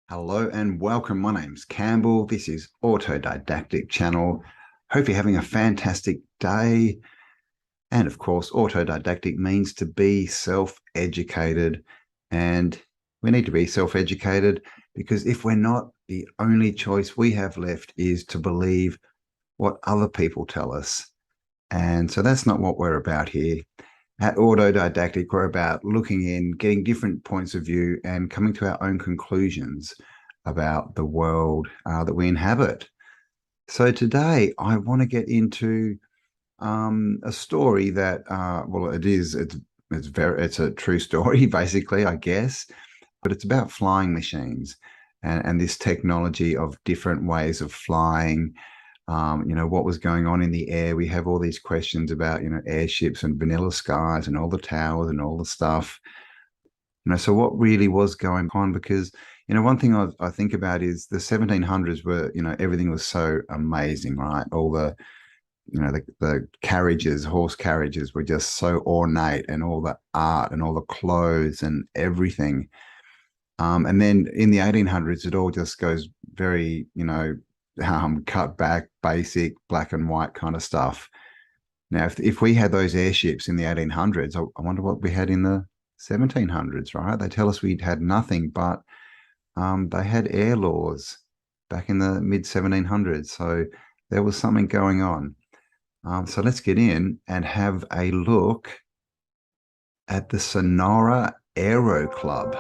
Hello and welcome. My name's Campbell. This is Autodidactic channel. Hope you're having a fantastic day. And of course, autodidactic means to be self-educated. And we need to be self-educated because if we're not, the only choice we have left is to believe what other people tell us. And so that's not what we're about here. At Autodidactic, we're about looking in, getting different points of view, and coming to our own conclusions about the world that we inhabit. So today, I want to get into a story that, well, it's a true story, basically, I guess, but it's about flying machines and this technology of different ways of flying. What was going on in the air. We have all these questions about, airships and vanilla skies and all the towers and all the stuff. So what really was going on? Because, one thing I think about is the 1700s were, everything was so amazing, right? All the carriages, horse carriages were just so ornate, and all the art and all the clothes and everything. And then in the 1800s, it all just goes very, cut back, basic, black and white kind of stuff. Now, if we had those airships in the 1800s, I wonder what we had in the 1700s, right? They tell us we'd had nothing, but they had air laws back in the mid 1700s. So there was something going on. So let's get in and have a look at the Sonora Aero Club.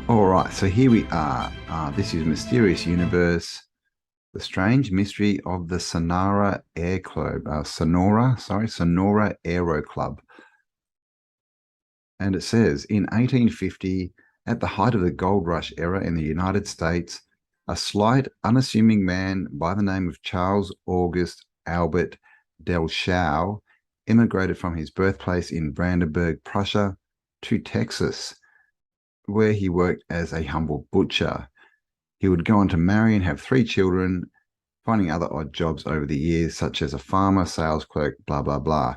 All right, so here we are. This is Mysterious Universe, the strange mystery of the Sonora Air Club, Sonora Aero Club. And it says, in 1850, at the height of the gold rush era in the United States, a slight, unassuming man by the name of Charles August Albert Del Schau immigrated from his birthplace in Brandenburg, Prussia, to Texas, where he worked as a humble butcher. He would go on to marry and have 3 children, finding other odd jobs over the years, such as a farmer, sales clerk, blah, blah, blah.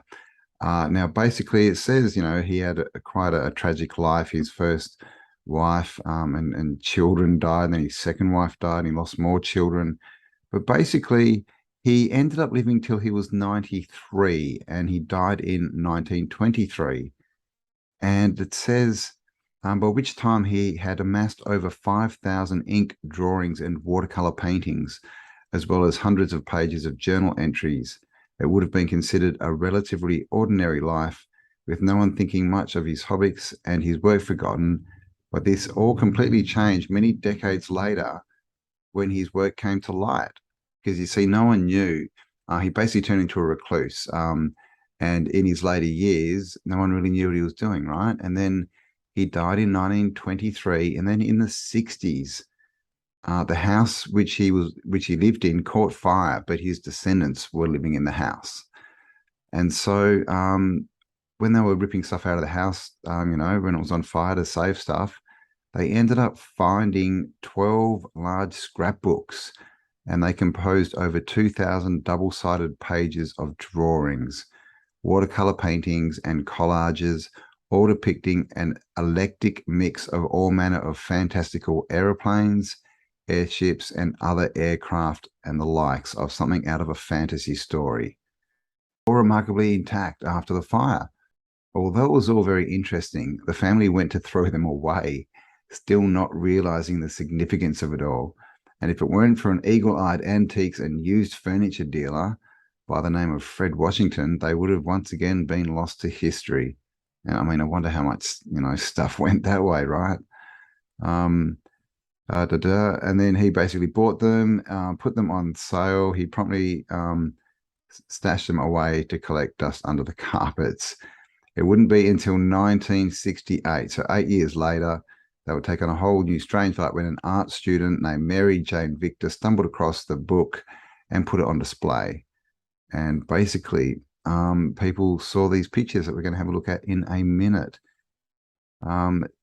Now, basically, it says, he had quite a tragic life. His first wife and children died, and then his second wife died, and he lost more children. But basically, he ended up living till he was 93, and he died in 1923. And it says, by which time he had amassed over 5,000 ink drawings and watercolor paintings, as well as hundreds of pages of journal entries. It would have been considered a relatively ordinary life, with no one thinking much of his hobbies and his work forgotten. But this all completely changed many decades later when his work came to light. Because you see, no one knew. He basically turned into a recluse. And in his later years, no one really knew what he was doing, right? And then he died in 1923, and then in the 60s, the house which he lived in caught fire, but his descendants were living in the house. And so when they were ripping stuff out of the house, when it was on fire to save stuff, they ended up finding 12 large scrapbooks, and they composed over 2,000 double-sided pages of drawings, watercolor paintings, and collages, all depicting an eclectic mix of all manner of fantastical aeroplanes, airships, and other aircraft and the likes of something out of a fantasy story, all remarkably intact after the fire. Although it was all very interesting, the family went to throw them away, still not realizing the significance of it all. And if it weren't for an eagle-eyed antiques and used furniture dealer by the name of Fred Washington, they would have once again been lost to history. And I mean, I wonder how much, stuff went that way, right? And then he basically bought them, put them on sale. He promptly stashed them away to collect dust under the carpets. It wouldn't be until 1968, so 8 years later, They would take on a whole new strange, like when an art student named Mary Jane Victor stumbled across the book and put it on display. And basically, people saw these pictures that we're going to have a look at in a minute.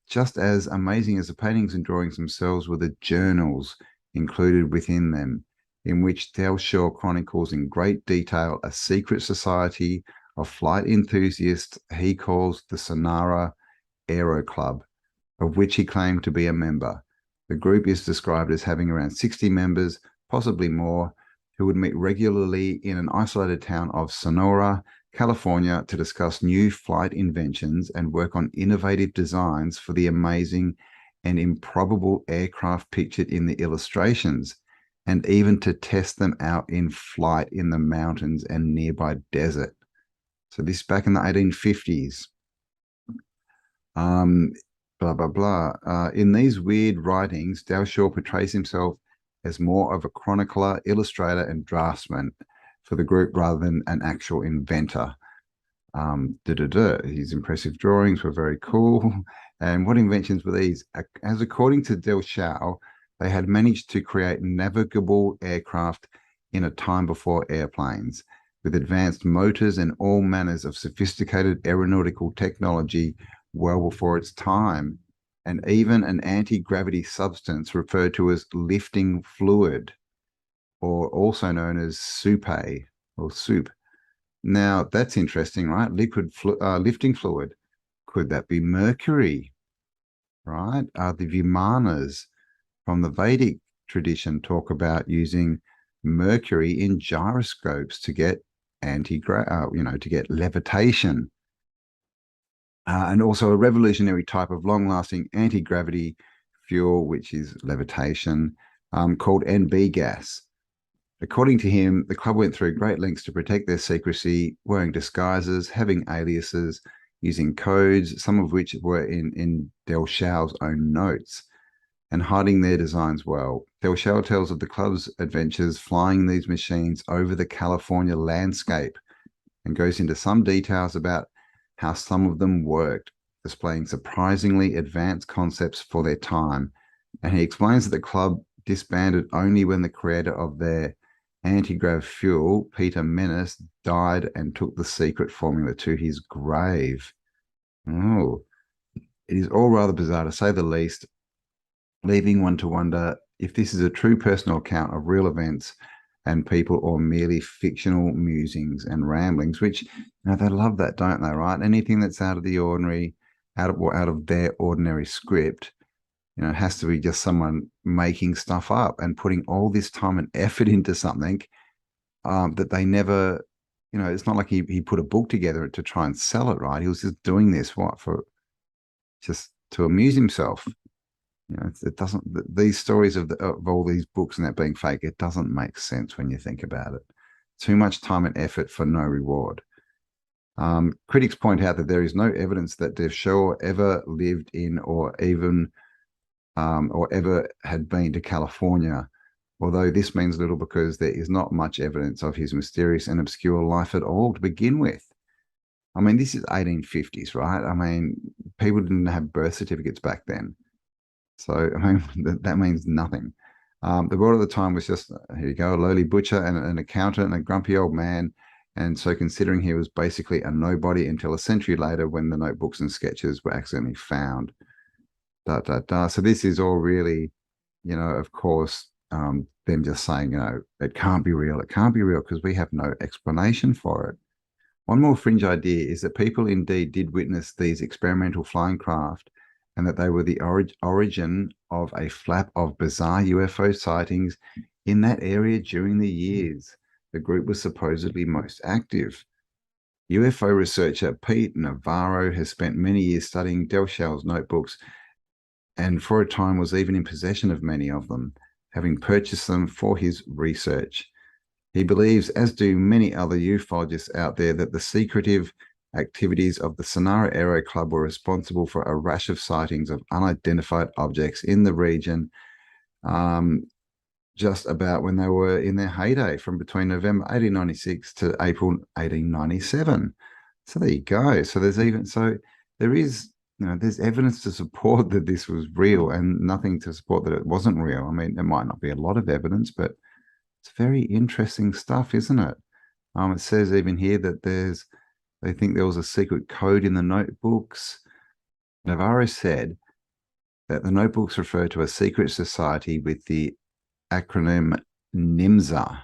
Just as amazing as the paintings and drawings themselves were the journals included within them, in which Dalshaw chronicles in great detail a secret society of flight enthusiasts he calls the Sonora Aero Club, of which he claimed to be a member. The group is described as having around 60 members, possibly more, who would meet regularly in an isolated town of Sonora, California, to discuss new flight inventions and work on innovative designs for the amazing and improbable aircraft pictured in the illustrations, and even to test them out in flight in the mountains and nearby desert. So this back in the 1850s. Blah, blah, blah. In these weird writings, Dalshaw portrays himself as more of a chronicler, illustrator, and draftsman for the group rather than an actual inventor. His impressive drawings were very cool. And what inventions were these? As according to Dalshaw, they had managed to create navigable aircraft in a time before airplanes, with advanced motors and all manners of sophisticated aeronautical technology well before its time, and even an anti-gravity substance referred to as lifting fluid, or also known as soup or soup. Now, that's interesting, right? Lifting fluid. Could that be mercury, right? The Vimanas from the Vedic tradition talk about using mercury in gyroscopes to get to get levitation. And also a revolutionary type of long-lasting anti-gravity fuel, which is levitation, called NB gas. According to him, the club went through great lengths to protect their secrecy, wearing disguises, having aliases, using codes, some of which were in Dalshaw's own notes, and hiding their designs well. Dalshaw tells of the club's adventures flying these machines over the California landscape and goes into some details about how some of them worked, displaying surprisingly advanced concepts for their time. And he explains that the club disbanded only when the creator of their anti-grav fuel, Peter Menace, died and took the secret formula to his grave. Oh, it is all rather bizarre, to say the least, leaving one to wonder if this is a true personal account of real events and people, or merely fictional musings and ramblings, which, they love that, don't they, right? Anything that's out of the ordinary, out of their ordinary script, it has to be just someone making stuff up and putting all this time and effort into something that they never, it's not like he put a book together to try and sell it, right? He was just doing this, just to amuse himself. It doesn't, these stories of all these books and that being fake, it doesn't make sense when you think about it. Too much time and effort for no reward. Critics point out that there is no evidence that Dalshaw ever lived in or ever had been to California, although this means little because there is not much evidence of his mysterious and obscure life at all to begin with. This is 1850s, right? People didn't have birth certificates back then. So, that means nothing. The world at the time was just, here you go, a lowly butcher and an accountant and a grumpy old man. And so considering he was basically a nobody until a century later when the notebooks and sketches were accidentally found. So this is all really, of course, them just saying, it can't be real. It can't be real because we have no explanation for it. One more fringe idea is that people indeed did witness these experimental flying craft, and that they were the origin of a flap of bizarre UFO sightings in that area during the years the group was supposedly most active. UFO researcher Pete Navarro has spent many years studying Dalshaw's notebooks, and for a time was even in possession of many of them, having purchased them for his research. He believes, as do many other ufologists out there, that the secretive activities of the Sonora Aero Club were responsible for a rash of sightings of unidentified objects in the region, just about when they were in their heyday, from between November 1896 to April 1897. So there you go. So there is there's evidence to support that this was real and nothing to support that it wasn't real. I mean, there might not be a lot of evidence, but it's very interesting stuff, isn't it? It says even here that they think there was a secret code in the notebooks. Navarro said that the notebooks refer to a secret society with the acronym NIMSA,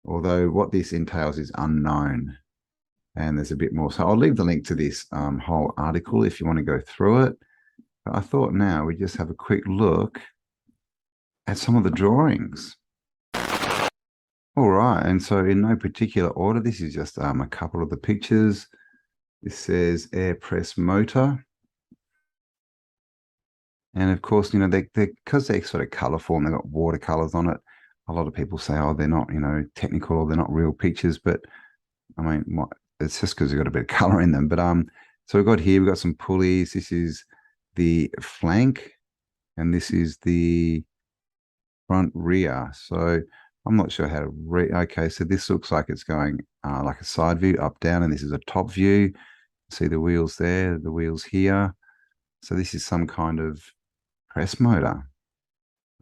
although what this entails is unknown. And there's a bit more. So I'll leave the link to this whole article if you want to go through it. But I thought now we just have a quick look at some of the drawings. All right, and so in no particular order, this is just a couple of the pictures. This says air press motor. And of course, because they're sort of colorful and they've got watercolors on it, a lot of people say, oh, they're not, technical or they're not real pictures. But I mean, it's just because they've got a bit of color in them. But so we've got some pulleys. This is the flank, and this is the front rear. So I'm not sure how to read. Okay, so this looks like it's going like a side view, up, down, and this is a top view. See the wheels there, the wheels here. So this is some kind of press motor.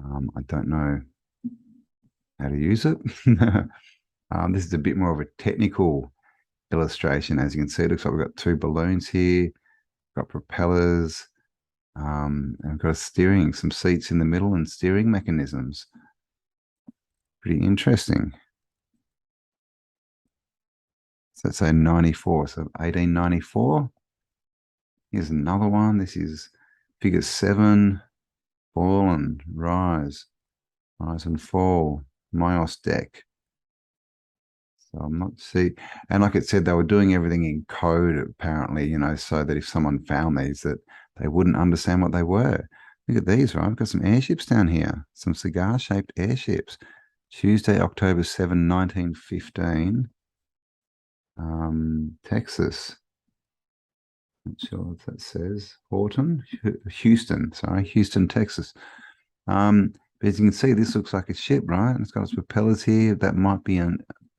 I don't know how to use it. This is a bit more of a technical illustration. As you can see, it looks like we've got two balloons here, got propellers, and we've got some seats in the middle and steering mechanisms. Pretty interesting. So let's say 94, so 1894. Here's another one. This is figure 7, fall and rise and fall, Mayos deck. So I'm not and like it said, they were doing everything in code apparently, so that if someone found these, that they wouldn't understand what they were. Look at these, right? I've got some airships down here, some cigar-shaped airships. Tuesday, October 7, 1915, Texas. Not sure what that says. Houston, Texas. But as you can see, this looks like a ship, right? It's got its propellers here. That might be a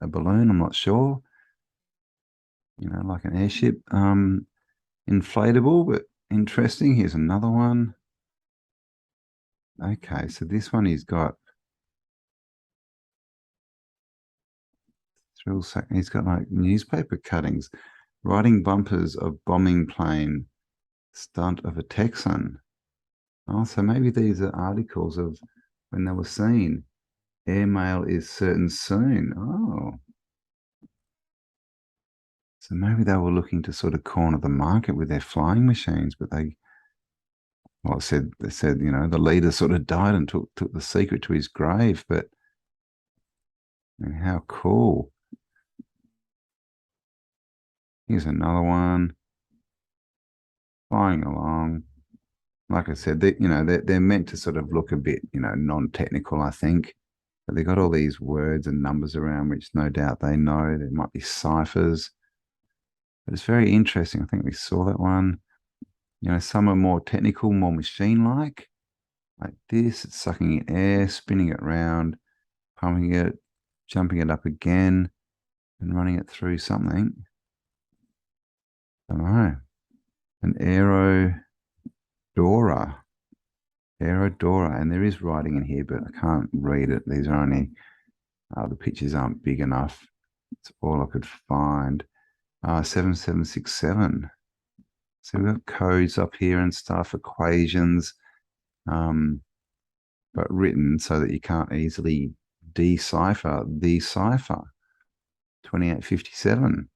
balloon, I'm not sure. Like an airship. Inflatable, but interesting. Here's another one. Okay, so this one he's got he's got like newspaper cuttings, writing bumpers of bombing plane, stunt of a Texan. Oh, so maybe these are articles of when they were seen. Airmail is certain soon. Oh. So maybe they were looking to sort of corner the market with their flying machines, but they said the leader sort of died and took the secret to his grave. But how cool. Here's another one. Flying along. Like I said, they're meant to sort of look a bit, non-technical, I think. But they've got all these words and numbers around, which no doubt they know. There might be ciphers. But it's very interesting. I think we saw that one. Some are more technical, more machine-like. Like this, it's sucking in air, spinning it around, pumping it, jumping it up again, and running it through something. I don't know. An Aerodora, and there is writing in here, but I can't read it. These are only, the pictures aren't big enough. It's all I could find. 7767. So we've got codes up here and stuff, equations, but written so that you can't easily decipher the cipher. 2857.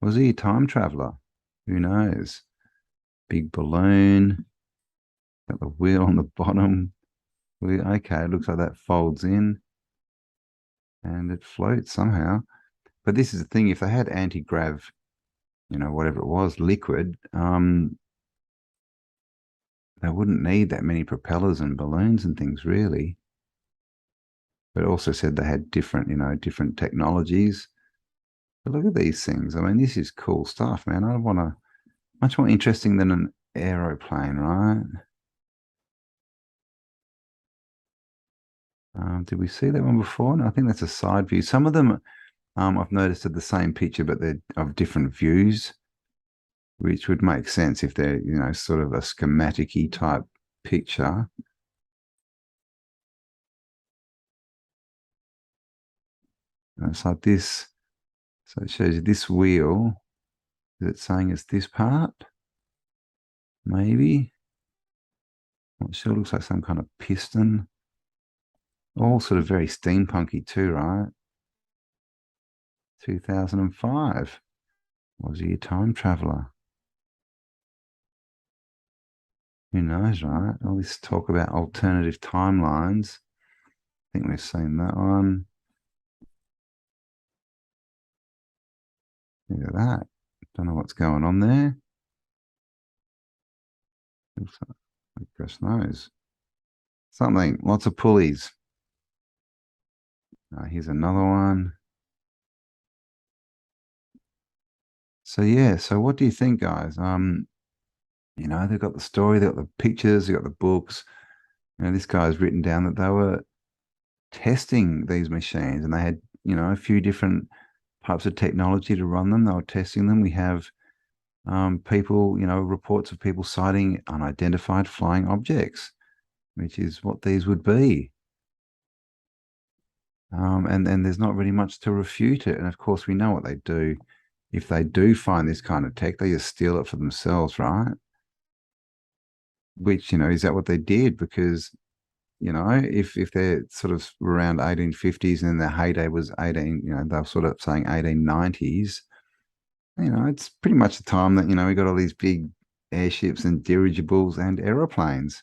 Was he a time traveler? Who knows? Big balloon. Got the wheel on the bottom. Okay, it looks like that folds in and it floats somehow. But this is the thing, if they had anti-grav, whatever it was, liquid, they wouldn't need that many propellers and balloons and things, really. But it also said they had different technologies. But look at these things. I mean, this is cool stuff, man. I want to, much more interesting than an aeroplane, right? Did we see that one before? No, I think that's a side view. Some of them I've noticed are the same picture, but they're of different views. which would make sense if they're, sort of a schematic-y type picture. And it's like this. So it shows you this wheel. Is it saying it's this part? Maybe. Not sure. Looks like some kind of piston. All sort of very steampunky too, right? 2005. Was he a time traveler? Who knows, right? All this talk about alternative timelines. I think we've seen that one. Look at that. Don't know what's going on there. Looks like gosh knows. Something, lots of pulleys. Here's another one. So yeah, so what do you think, guys? They've got the story, they've got the pictures, they've got the books. This guy's written down that they were testing these machines and they had, a few different types of technology to run them. They were testing them. We have people, reports of people sighting unidentified flying objects, which is what these would be. And there's not really much to refute it. And of course, we know what they do. If they do find this kind of tech, they just steal it for themselves, right? Which, is that what they did? Because, if they're sort of around 1850s and then their heyday was 18, they're sort of saying 1890s, it's pretty much the time that, we got all these big airships and dirigibles and aeroplanes.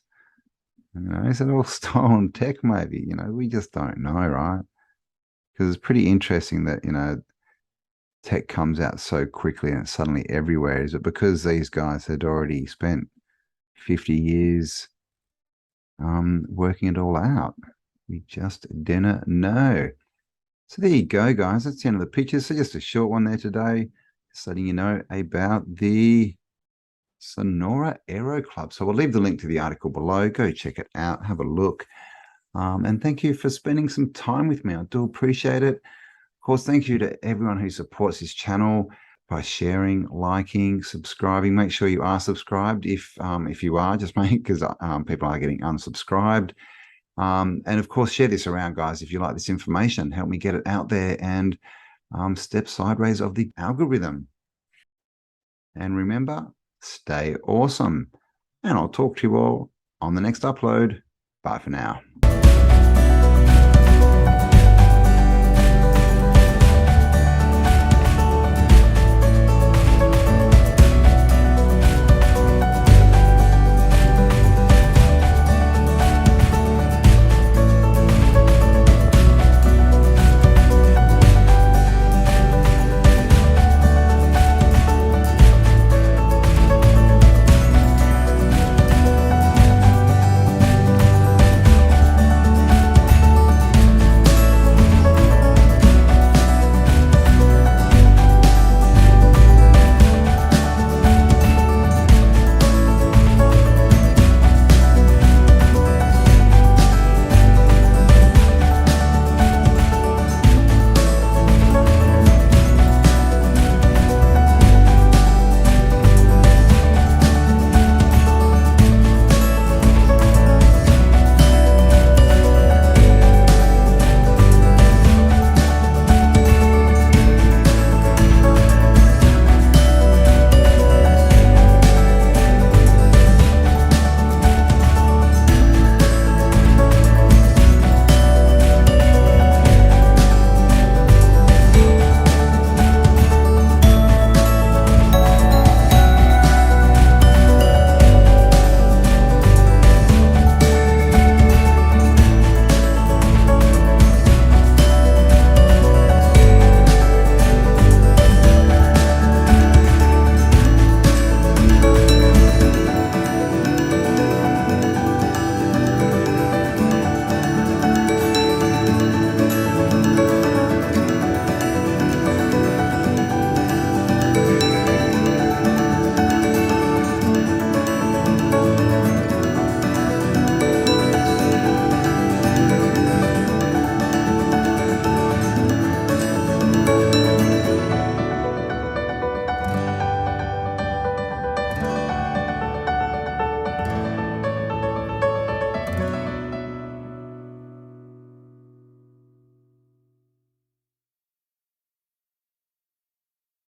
Is it all stolen tech maybe? We just don't know, right? Because it's pretty interesting that, tech comes out so quickly and it's suddenly everywhere. Is it because these guys had already spent 50 years working it all out? We just didn't know. So there you go, guys. That's the end of the pictures. So just a short one there today, just letting you know about the Sonora Aero Club. So we'll leave the link to the article below. Go check it out, have a look. And thank you for spending some time with me. I do appreciate it. Of course, thank you to everyone who supports this channel by sharing, liking, subscribing. Make sure you are subscribed if you are, just because people are getting unsubscribed. And of course, share this around, guys, if you like this information. Help me get it out there and step sideways of the algorithm. And remember, stay awesome. And I'll talk to you all on the next upload. Bye for now.